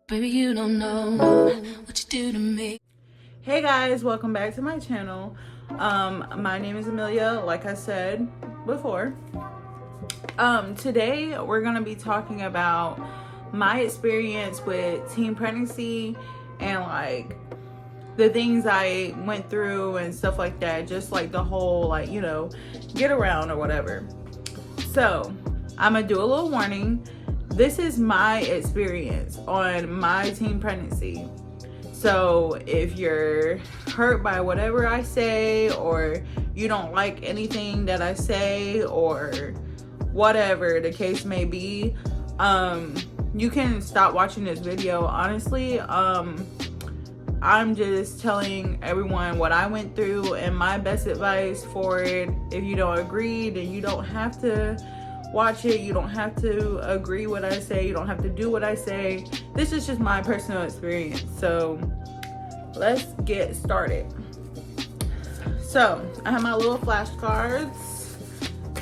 Baby, you don't know what you do to me. Hey guys, welcome back to my channel. My name is Amelia, like I said before. Today we're gonna be talking about my experience with teen pregnancy and like the things I went through and stuff like that, just like the whole like, you know, get around or whatever. So I'm gonna do a little warning. This is my experience on my teen pregnancy. So if you're hurt by whatever I say, or you don't like anything that I say, or whatever the case may be, you can stop watching this video. Honestly, I'm just telling everyone what I went through and my best advice for it. If you don't agree, then you don't have to watch it. You don't have to agree what I say. You don't have to do what I say. This is just my personal experience. So let's get started. So I have my little flashcards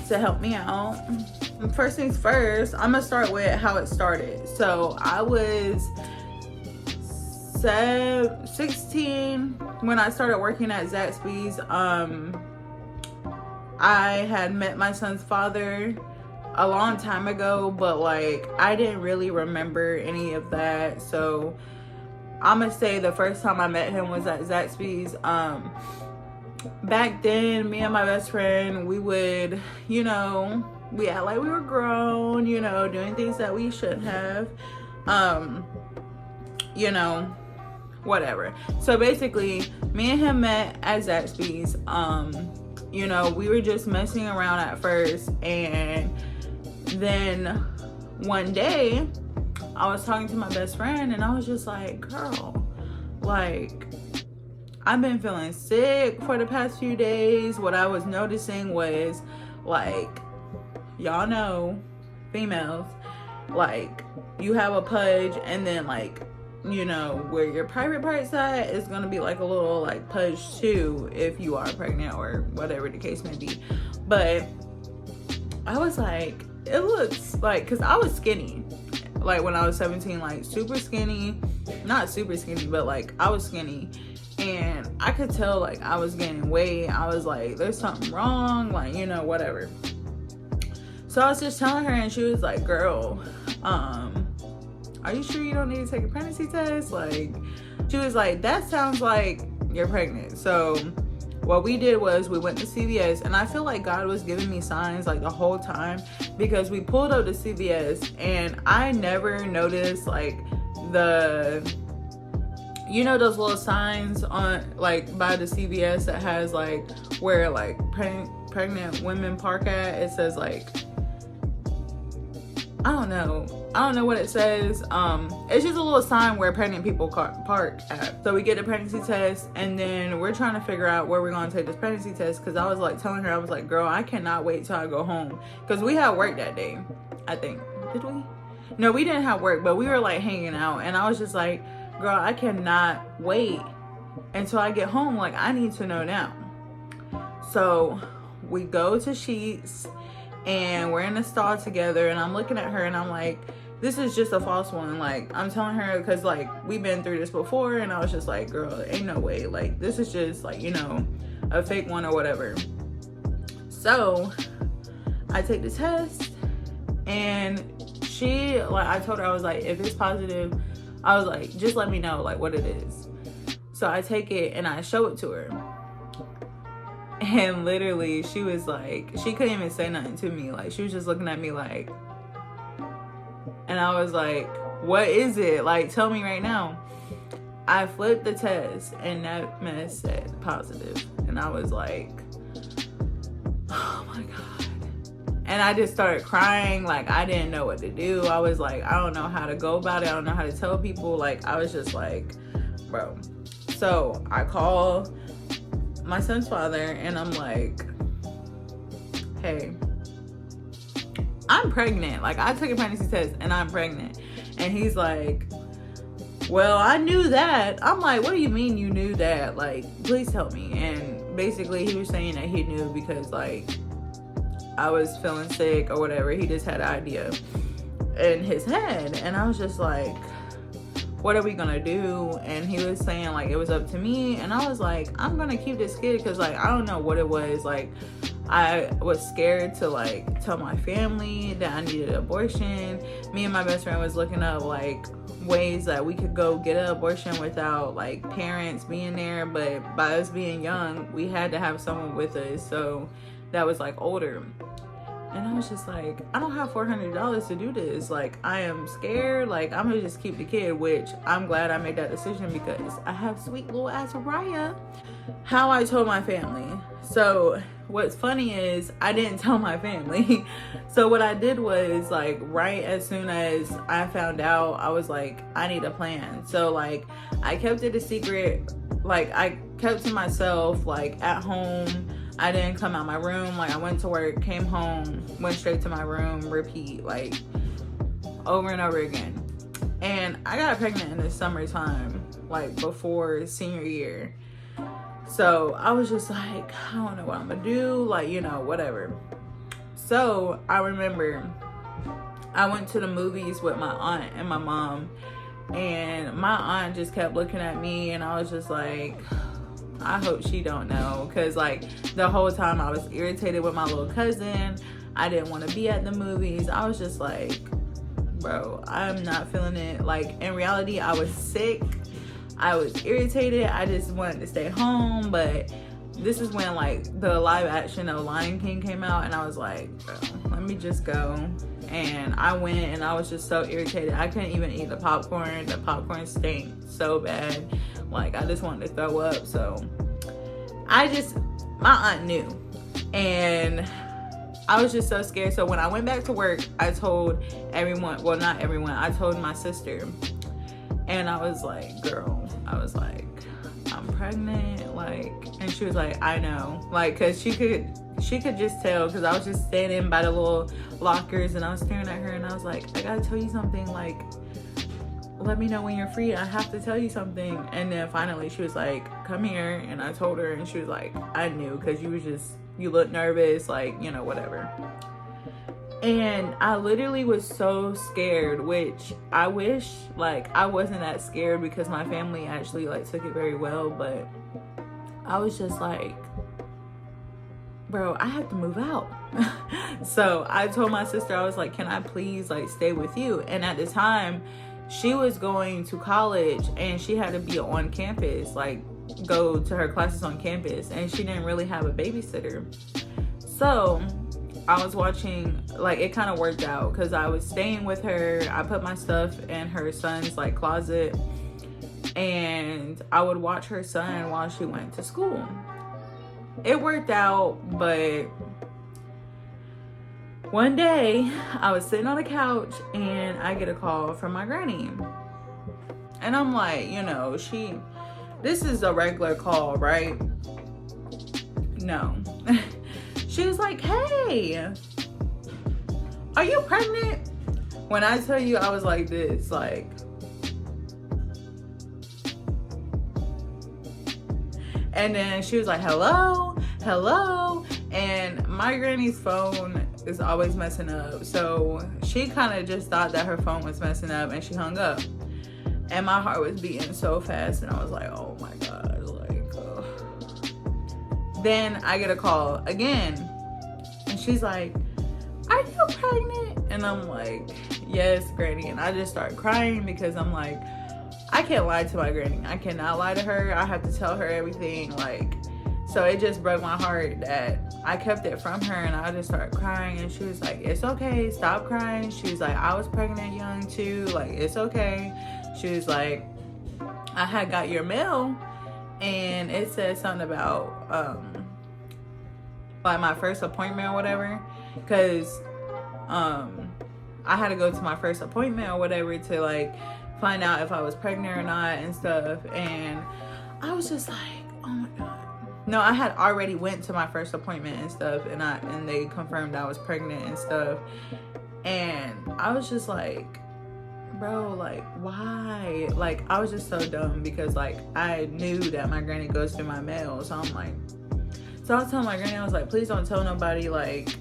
to help me out. First things first, I'm gonna start with how it started. So I was 16 when I started working at Zaxby's. I had met my son's father a long time ago, but like I didn't really remember any of that. So I'm gonna say the first time I met him was at Zaxby's. Back then, me and my best friend, we would, you know, we act like we were grown, you know, doing things that we shouldn't have, you know, whatever. So basically, me and him met at Zaxby's. You know, we were just messing around at first, and then one day I was talking to my best friend and I was just like, girl, like I've been feeling sick for the past few days. What I was noticing was, like, y'all know, females, like, you have a pudge, and then like, you know, where your private part's at is gonna be like a little like pudge too if you are pregnant or whatever the case may be. But I was like, it looks like, because I was skinny like when I was 17, like super skinny, not super skinny, but like I was skinny, and I could tell like I was gaining weight. I was like, there's something wrong, like, you know, whatever. So I was just telling her, and she was like, girl, are you sure you don't need to take a pregnancy test? Like, she was like, that sounds like you're pregnant. So what we did was we went to CVS, and I feel like God was giving me signs like the whole time, because we pulled up to CVS and I never noticed like the, you know, those little signs on like by the CVS that has like where like pregnant women park at. It says like, I don't know what it says. It's just a little sign where pregnant people park at. So we get a pregnancy test, and then we're trying to figure out where we're going to take this pregnancy test, because I was like telling her, I was like, girl, I cannot wait till I go home, because we had work that day, I think. Did we? No, we didn't have work, but we were like hanging out, and I was just like, girl, I cannot wait until I get home. Like, I need to know now. So we go to Sheets, and we're in the stall together, and I'm looking at her and I'm like, this is just a false one. Like, I'm telling her, because like we've been through this before, and I was just like, girl, ain't no way, like this is just like, you know, a fake one or whatever. So I take the test, and she, like, I told her, I was like, if it's positive, I was like, just let me know like what it is. So I take it and I show it to her. And literally, she was like, she couldn't even say nothing to me. Like, she was just looking at me like, and I was like, what is it? Like, tell me right now. I flipped the test, and that mess said positive. And I was like, oh my God. And I just started crying. Like, I didn't know what to do. I was like, I don't know how to go about it. I don't know how to tell people. Like, I was just like, bro. So I call my son's father, and I'm like, hey, I'm pregnant. Like, I took a pregnancy test and I'm pregnant. And he's like, well, I knew that. I'm like, what do you mean you knew that? Like, please tell me. And basically he was saying that he knew because like I was feeling sick or whatever. He just had an idea in his head. And I was just like, what are we gonna do? And he was saying like it was up to me, and I was like, I'm gonna keep this kid, because like I don't know what it was. Like I was scared to like tell my family that I needed an abortion. Me and my best friend was looking up like ways that we could go get an abortion without like parents being there, but by us being young, we had to have someone with us, so that was like older. And I was just like, I don't have $400 to do this. Like, I am scared. Like, I'm gonna just keep the kid, which I'm glad I made that decision, because I have sweet little ass Raya. How I told my family. So what's funny is I didn't tell my family. So what I did was, like, right as soon as I found out, I was like, I need a plan. So like I kept it a secret. Like I kept to myself, like at home. I didn't come out my room. Like I went to work, came home, went straight to my room, repeat, like over and over again. And I got pregnant in the summertime, like before senior year. So I was just like, I don't know what I'm gonna do, like, you know, whatever. So I remember I went to the movies with my aunt and my mom, and my aunt just kept looking at me, and I was just like, I hope she don't know, because like the whole time I was irritated with my little cousin. I didn't want to be at the movies. I was just like, bro, I'm not feeling it. Like in reality, I was sick, I was irritated, I just wanted to stay home. But this is when like the live action of Lion King came out, and I was like, bro, let me just go. And I went, and I was just so irritated. I couldn't even eat the popcorn. The popcorn stank so bad. Like I just wanted to throw up. So my aunt knew, and I was just so scared. So when I went back to work, I told everyone, well, not everyone, I told my sister, and I was like, girl, I was like, I'm pregnant, like, and she was like, I know, like, cause she could just tell, cause I was just standing by the little lockers, and I was staring at her, and I was like, I gotta tell you something, like, let me know when you're free, I have to tell you something. And then finally she was like, come here. And I told her, and she was like, I knew, because you look nervous, like, you know, whatever. And I literally was so scared, which I wish like I wasn't that scared, because my family actually like took it very well. But I was just like, bro, I have to move out. So I told my sister, I was like, can I please like stay with you? And at the time, she was going to college, and she had to be on campus, like go to her classes on campus, and she didn't really have a babysitter. So I was watching, like it kind of worked out, because I was staying with her. I put my stuff in her son's like closet, and I would watch her son while she went to school. It worked out. But one day I was sitting on the couch, and I get a call from my granny, and I'm like, you know, this is a regular call, right? No. She was like, hey, are you pregnant? When I tell you, I was like this, like, and then she was like, hello. And my granny's phone is always messing up, so she kind of just thought that her phone was messing up, and she hung up. And my heart was beating so fast, and I was like, oh my god, like, ugh. Then I get a call again, and she's like, are you pregnant? And I'm like, yes, granny. And I just start crying, because I'm like, I can't lie to my granny. I cannot lie to her. I have to tell her everything, like. So it just broke my heart that I kept it from her, and I just started crying. And she was like, it's okay, stop crying. She was like, I was pregnant young too, like, it's okay. She was like, I had got your mail, and it said something about like my first appointment or whatever, because I had to go to my first appointment or whatever to like find out if I was pregnant or not and stuff. And I was just like, oh my god. No, I had already went to my first appointment and stuff, and they confirmed I was pregnant and stuff. And I was just like, bro, like, why? Like, I was just so dumb, because like I knew that my granny goes through my mail. So I'm like, so I was telling my granny, I was like, please don't tell nobody, like.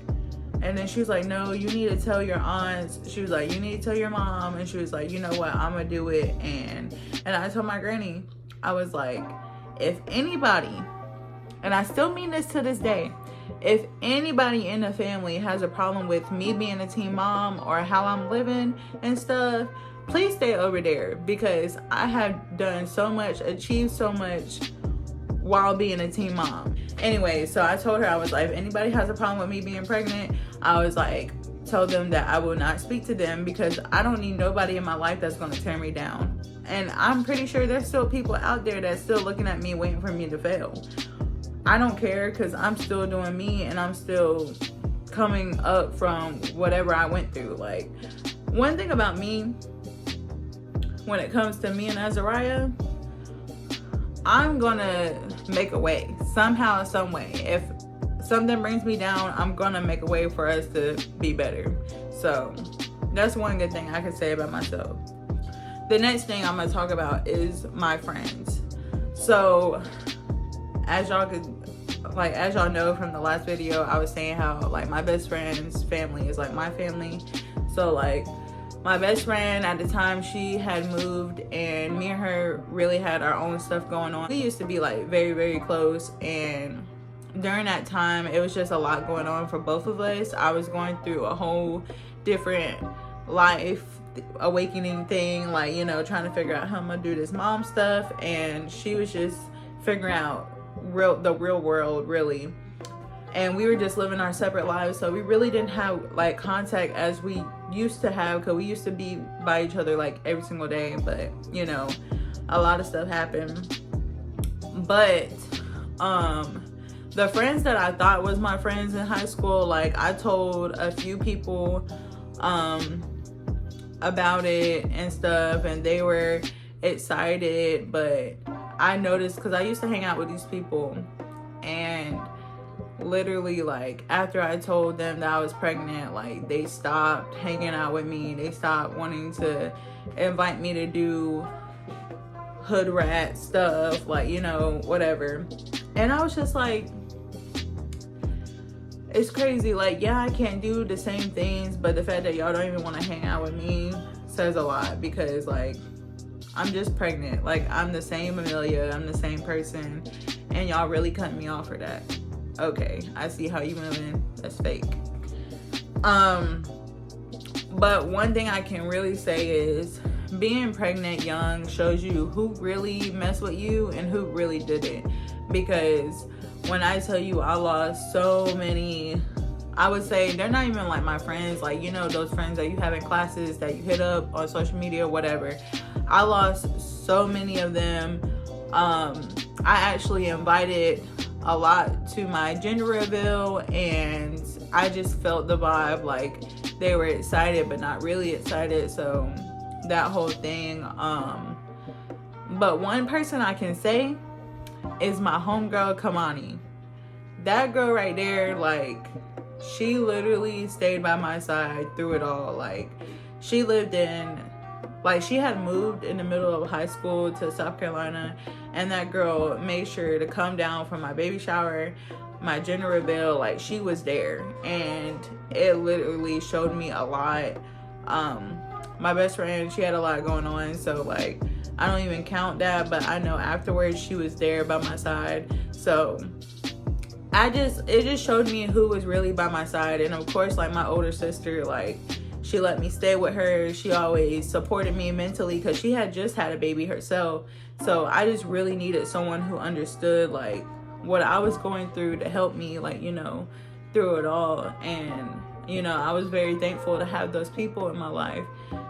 And then she was like, no, you need to tell your aunts. She was like, you need to tell your mom. And she was like, you know what, I'm gonna do it. And I told my granny, I was like, if anybody, and I still mean this to this day, if anybody in the family has a problem with me being a teen mom or how I'm living and stuff, please stay over there, because I have done so much, achieved so much while being a teen mom. Anyway, so I told her, I was like, if anybody has a problem with me being pregnant, I was like, tell them that I will not speak to them, because I don't need nobody in my life that's going to tear me down. And I'm pretty sure there's still people out there that's still looking at me waiting for me to fail. I don't care, because I'm still doing me, and I'm still coming up from whatever I went through. Like, one thing about me, when it comes to me and Azariah, I'm gonna make a way somehow, some way. If something brings me down, I'm gonna make a way for us to be better. So that's one good thing I can say about myself. The next thing I'm gonna talk about is my friends. So as y'all know from the last video, I was saying how like my best friend's family is like my family. So like my best friend at the time, she had moved, and me and her really had our own stuff going on. We used to be like very, very close, and during that time, it was just a lot going on for both of us. I was going through a whole different life awakening thing, like, you know, trying to figure out how I'm gonna do this mom stuff, and she was just figuring out the real world, really. And we were just living our separate lives, so we really didn't have like contact as we used to have, because we used to be by each other like every single day. But you know, a lot of stuff happened. But the friends that I thought was my friends in high school, like I told a few people about it and stuff, and they were excited. But I noticed, because I used to hang out with these people, and literally like after I told them that I was pregnant, like they stopped hanging out with me. They stopped wanting to invite me to do hood rat stuff, like, you know, whatever. And I was just like, it's crazy. Like, yeah, I can't do the same things, but the fact that y'all don't even want to hang out with me says a lot, because like I'm just pregnant. Like, I'm the same Amelia, I'm the same person, and y'all really cut me off for that. Okay, I see how you moving. That's fake. But one thing I can really say is being pregnant young shows you who really messed with you and who really didn't. Because when I tell you I lost so many, I would say they're not even like my friends, like, you know, those friends that you have in classes that you hit up on social media or whatever. I lost so many of them. I actually invited a lot to my gender reveal, and I just felt the vibe, like they were excited but not really excited. So that whole thing. But one person I can say is my homegirl Kamani. That girl right there, like, she literally stayed by my side through it all. Like, she lived in, like, she had moved in the middle of high school to South Carolina, and that girl made sure to come down for my baby shower, my gender reveal. Like, she was there, and it literally showed me a lot. My best friend, she had a lot going on, so like I don't even count that, but I know afterwards she was there by my side. So it just showed me who was really by my side. And of course, like, my older sister, like, she let me stay with her. She always supported me mentally, because she had just had a baby herself. So I just really needed someone who understood like what I was going through to help me, like, you know, through it all. And, you know, I was very thankful to have those people in my life,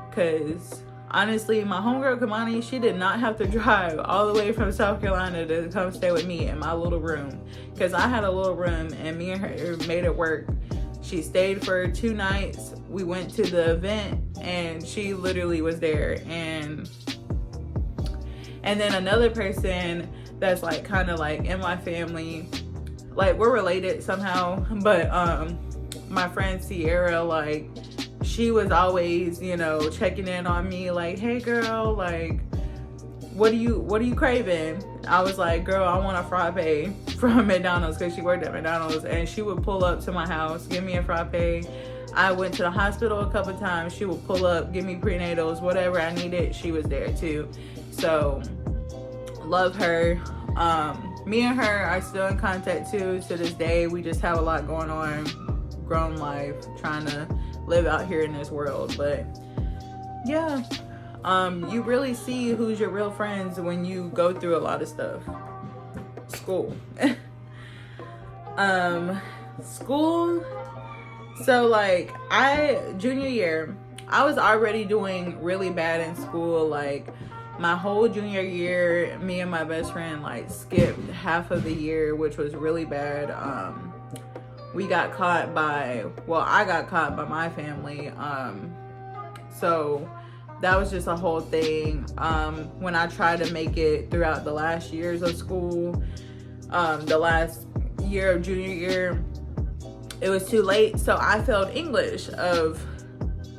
because honestly, my homegirl Kamani, she did not have to drive all the way from South Carolina to come stay with me in my little room, because I had a little room and me and her made it work. She stayed for 2 nights. We went to the event and she literally was there. And then another person that's like kind of like in my family, like, we're related somehow, but my friend Sierra, like, she was always, you know, checking in on me, like, hey girl, like, what are you craving? I was like, girl, I want a frappe from McDonald's, because she worked at McDonald's, and she would pull up to my house, give me a frappe. I went to the hospital a couple times. She would pull up, give me prenatals, whatever I needed, she was there too. So love her. Me and her are still in contact too to this day. We just have a lot going on, grown life, trying to live out here in this world. But yeah, you really see who's your real friends when you go through a lot of stuff. School. School. So like, junior year, I was already doing really bad in school. Like, my whole junior year, me and my best friend like skipped half of the year, which was really bad. I got caught by my family. So that was just a whole thing. When I tried to make it throughout the last years of school, the last year of junior year, it was too late. So I failed English. Of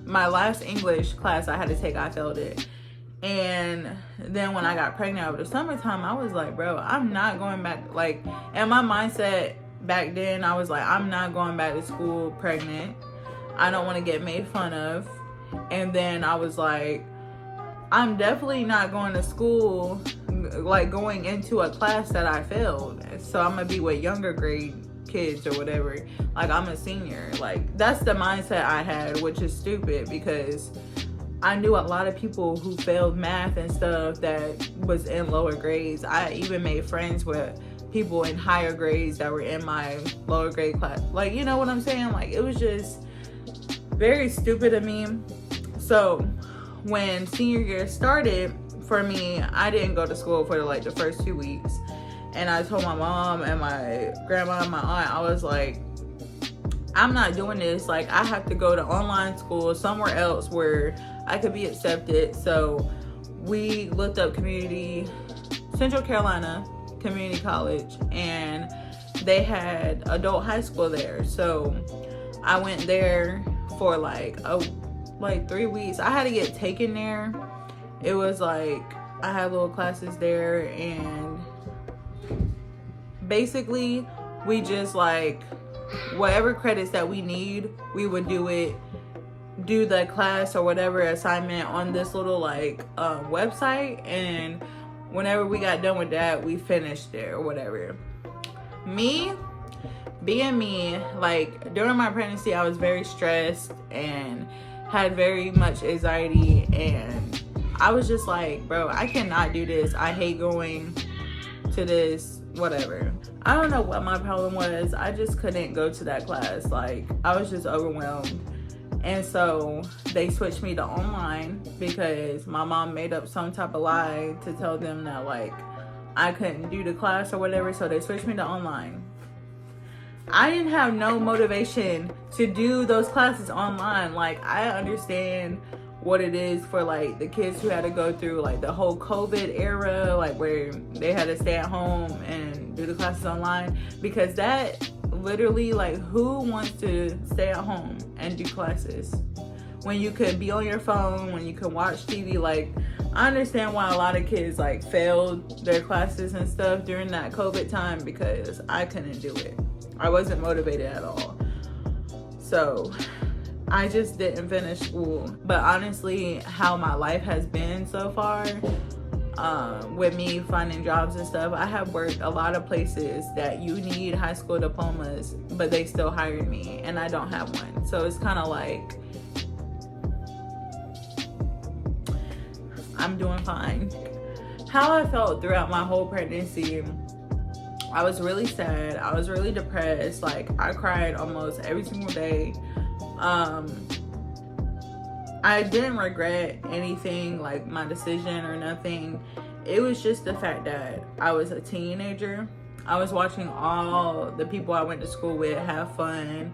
my last English class I had to take, I failed it. And then when I got pregnant over the summertime, I was like, bro, I'm not going back. Like, and my mindset back then, I was like, I'm not going back to school pregnant. I don't want to get made fun of. And then I was like, I'm definitely not going to school, like going into a class that I failed. So I'm going to be with younger grade kids or whatever. Like, I'm a senior. Like, that's the mindset I had, which is stupid, because I knew a lot of people who failed math and stuff that was in lower grades. I even made friends with people in higher grades that were in my lower grade class. Like, you know what I'm saying? Like, it was just very stupid of me. So when senior year started for me, I didn't go to school for like the first 2 weeks. And I told my mom and my grandma and my aunt, I was like, I'm not doing this. Like, I have to go to online school somewhere else where I could be accepted. So we looked up Central Carolina Community College, and they had adult high school there. So I went there for like 3 weeks. I had to get taken there. It was like, I had little classes there, and basically we just like, whatever credits that we need, we would do the class or whatever assignment on this little like website, and whenever we got done with that, we finished it or whatever. Me being me, like during my pregnancy, I was very stressed and had very much anxiety, and I was just like, bro, I cannot do this. I hate going to this, whatever. I don't know what my problem was. I just couldn't go to that class. Like, I was just overwhelmed. And so they switched me to online because my mom made up some type of lie to tell them that like I couldn't do the class or whatever. So they switched me to online. I didn't have no motivation to do those classes online. Like, I understand what it is for like the kids who had to go through like the whole COVID era, like where they had to stay at home and do the classes online, because that literally, like, who wants to stay at home and do classes when you could be on your phone, when you can watch TV? Like, I understand why a lot of kids like failed their classes and stuff during that COVID time, because I couldn't do it. I wasn't motivated at all. So I just didn't finish school. But honestly, how my life has been so far, with me finding jobs and stuff, I have worked a lot of places that you need high school diplomas, but they still hired me, and I don't have one. So it's kind of like, I'm doing fine. How I felt throughout my whole pregnancy, I was really sad. I was really depressed. Like, I cried almost every single day. I didn't regret anything, like my decision or nothing. It was just the fact that I was a teenager. I was watching all the people I went to school with have fun,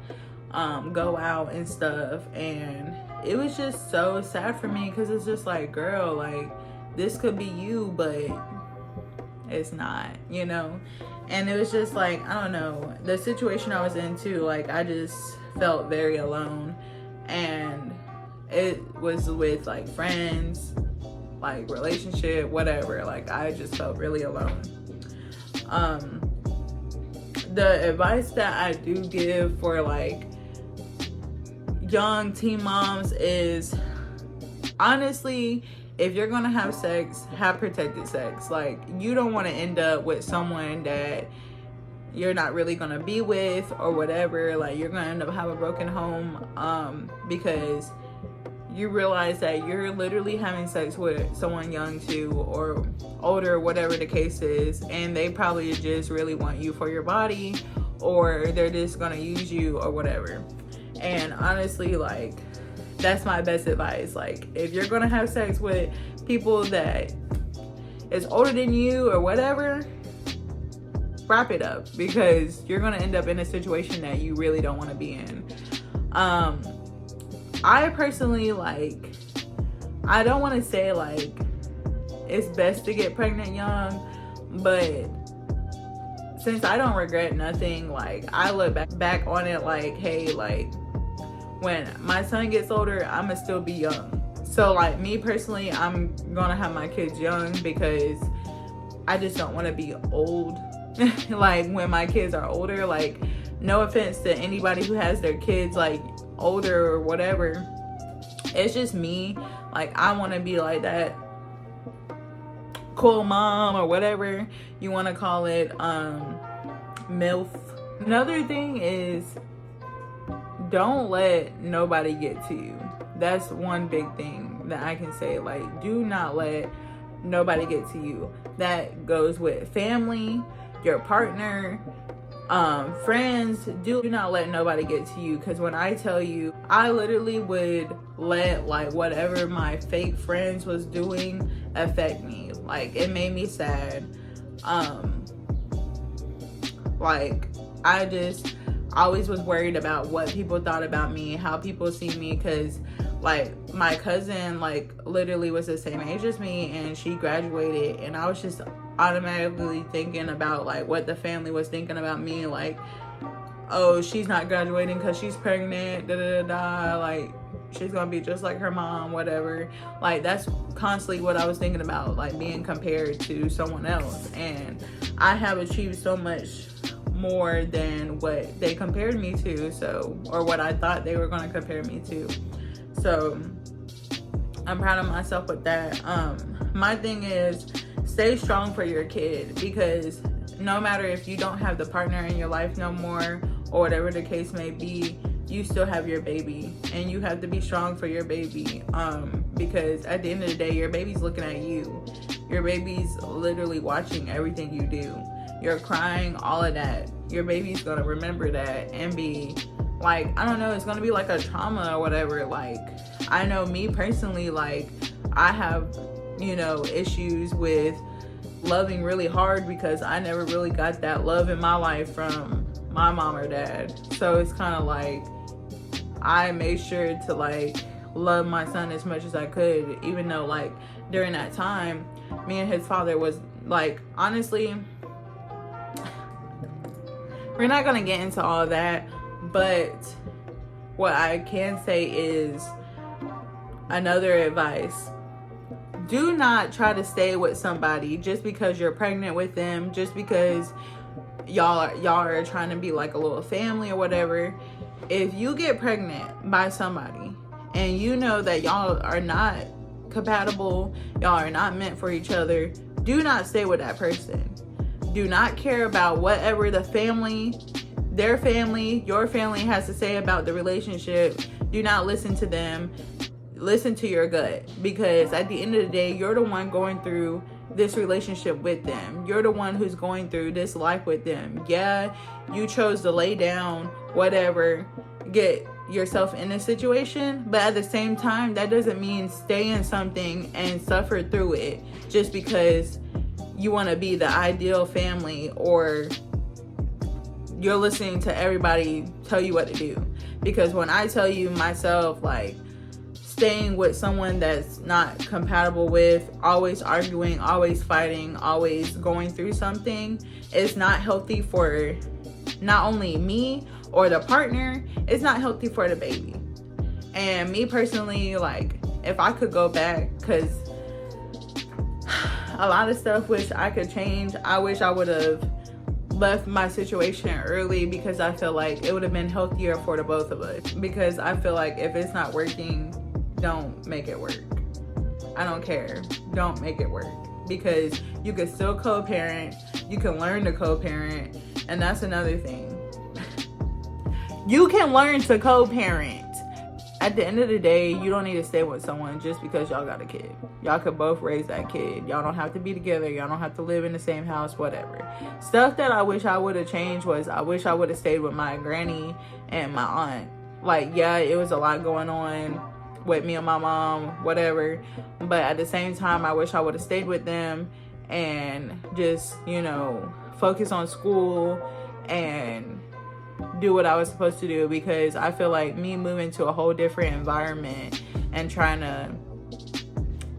go out and stuff. And it was just so sad for me, because it's just like, girl, like, this could be you, but it's not, you know? And it was just like, I don't know, the situation I was into, like, I just felt very alone. And it was with like friends like relationship, whatever. Like I just felt really alone. The advice that I do give for like young teen moms is, honestly, if you're gonna have sex, have protected sex. Like you don't want to end up with someone that you're not really gonna be with or whatever. Like you're gonna end up have a broken home because you realize that you're literally having sex with someone young too, or older, whatever the case is, and they probably just really want you for your body, or they're just gonna use you or whatever. And honestly, like that's my best advice. Like if you're gonna have sex with people that is older than you or whatever, wrap it up, because you're gonna end up in a situation that you really don't want to be in. I personally, like, I don't want to say like it's best to get pregnant young, but since I don't regret nothing, like I look back on it like, hey, like when my son gets older, I'ma still be young. So like me personally, I'm gonna have my kids young because I just don't want to be old. Like when my kids are older, like no offense to anybody who has their kids like older or whatever, it's just me. Like I want to be like that cool mom or whatever you want to call it, MILF. Another thing is, don't let nobody get to you. That's one big thing that I can say. Like do not let nobody get to you. That goes with family, your partner, friends. Do not let nobody get to you, because when I tell you, I literally would let like whatever my fake friends was doing affect me. Like it made me sad. Like I just always was worried about what people thought about me, how people see me, because like my cousin like literally was the same age as me and she graduated, and I was just automatically thinking about like what the family was thinking about me, like, oh, she's not graduating because she's pregnant, da da da da, like she's gonna be just like her mom, whatever. Like that's constantly what I was thinking about, like being compared to someone else, and I have achieved so much more than what they compared me to, so, or what I thought they were going to compare me to. So I'm proud of myself with that. My thing is, stay strong for your kid, because no matter if you don't have the partner in your life no more or whatever the case may be, you still have your baby, and you have to be strong for your baby, because at the end of the day, your baby's looking at you. Your baby's literally watching everything you do. You're crying, all of that. Your baby's gonna remember that and be like, I don't know, it's gonna be like a trauma or whatever. Like I know me personally, like I have, you know, issues with loving really hard because I never really got that love in my life from my mom or dad. So it's kind of like I made sure to like love my son as much as I could, even though like during that time me and his father was like, honestly, we're not gonna get into all that, but what I can say is, another advice: do not try to stay with somebody just because you're pregnant with them, just because y'all are trying to be like a little family or whatever. If you get pregnant by somebody and you know that y'all are not compatible, y'all are not meant for each other, do not stay with that person. Do not care about whatever the family, their family, your family has to say about the relationship. Do not listen to them. Listen to your gut, because at the end of the day, you're the one going through this relationship with them. You're the one who's going through this life with them. Yeah, you chose to lay down, whatever, get yourself in a situation, but at the same time, that doesn't mean stay in something and suffer through it just because you want to be the ideal family, or you're listening to everybody tell you what to do. Because when I tell you myself, like, staying with someone that's not compatible with, always arguing, always fighting, always going through something, is not healthy for not only me or the partner, it's not healthy for the baby. And me personally, like, if I could go back, because a lot of stuff which I could change. I wish I would have left my situation early, because I feel like it would have been healthier for the both of us. Because I feel like if it's not working, don't make it work. I don't care. Don't make it work, because you can still co-parent. You can learn to co-parent, and that's another thing. You can learn to co-parent. At the end of the day, you don't need to stay with someone just because y'all got a kid. Y'all could both raise that kid. Y'all don't have to be together. Y'all don't have to live in the same house, whatever. Stuff that I wish I would have changed was, I wish I would have stayed with my granny and my aunt. Like, yeah, it was a lot going on with me and my mom, whatever. But at the same time, I wish I would have stayed with them and just, you know, focus on school and do what I was supposed to do. Because I feel like me moving to a whole different environment and trying to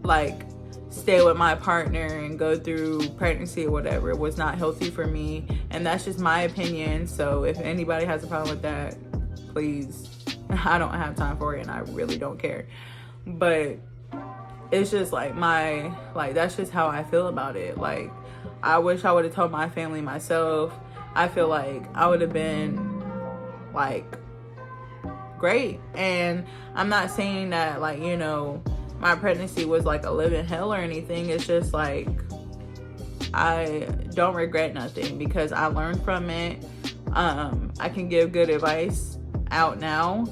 like stay with my partner and go through pregnancy or whatever was not healthy for me. And that's just my opinion. So if anybody has a problem with that, please, I don't have time for it, and I really don't care. But it's just like that's just how I feel about it. Like, I wish I would have told my family myself. I feel like I would have been like great. And I'm not saying that, like, you know, my pregnancy was like a living hell or anything. It's just like, I don't regret nothing because I learned from it. I can give good advice out now.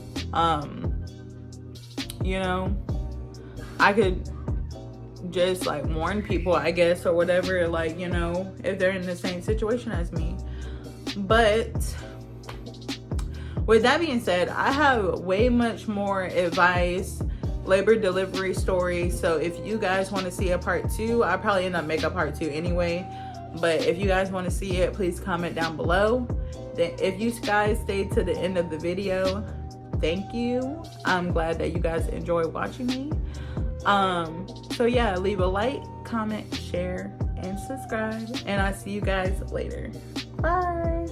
You know, I could just like warn people, I guess, or whatever, like, you know, if they're in the same situation as me. But with that being said, I have way much more advice, labor delivery stories. So if you guys want to see a part 2, I'll probably end up making a part 2 anyway. But if you guys want to see it, please comment down below. Then if you guys stayed to the end of the video, thank you. I'm glad that you guys enjoy watching me. So yeah, leave a like, comment, share, and subscribe. And I'll see you guys later. Bye.